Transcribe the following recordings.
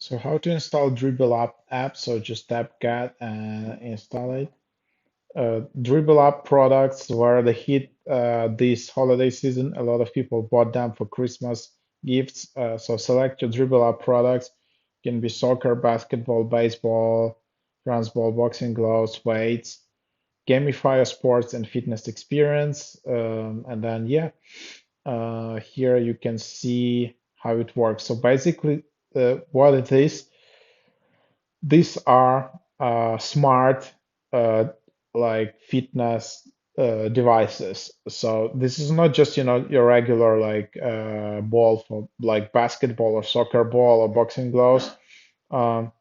So how to install Dribbleup app? So just tap get and install it. Dribbleup products were the hit this holiday season. A lot of people bought them for Christmas gifts. So select your Dribbleup products. Can be soccer, basketball, baseball, transball, boxing gloves, weights. Gamify your sports and fitness experience. And then yeah, here you can see how it works. So basically, what it is. These are smart like fitness devices. So this is not just your regular like ball for like basketball or soccer ball or boxing gloves. Um,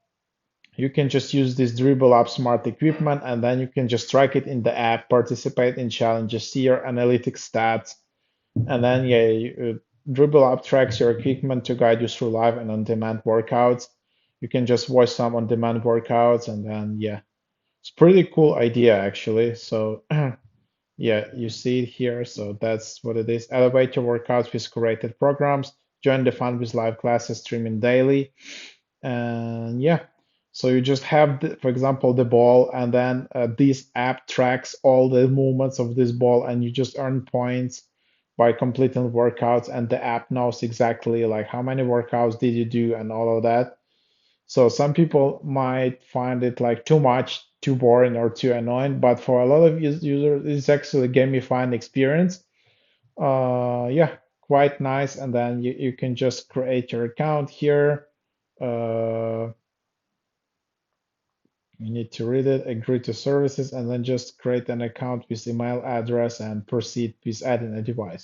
you can just use this Dribble App smart equipment and then you can just track it in the app, participate in challenges, see your analytics stats, and then yeah, Dribble Up tracks your equipment to guide you through live and on-demand workouts. You can just watch some on-demand workouts, and then yeah, it's pretty cool idea actually. So yeah, you see it here. So that's what it is. Elevate your workouts with curated programs. Join the fun with live classes streaming daily. And yeah, so you just have, for example, the ball, and then this app tracks all the movements of this ball, and you just earn points by completing workouts, and the app knows exactly like how many workouts did you do and all of that. So some people might find it like too much, too boring, or too annoying, but for a lot of users, it's actually a gamifying experience. Yeah, quite nice. And then you can just create your account here. Uh, You need to read it, agree to services, and then just create an account with email address and proceed with adding a device.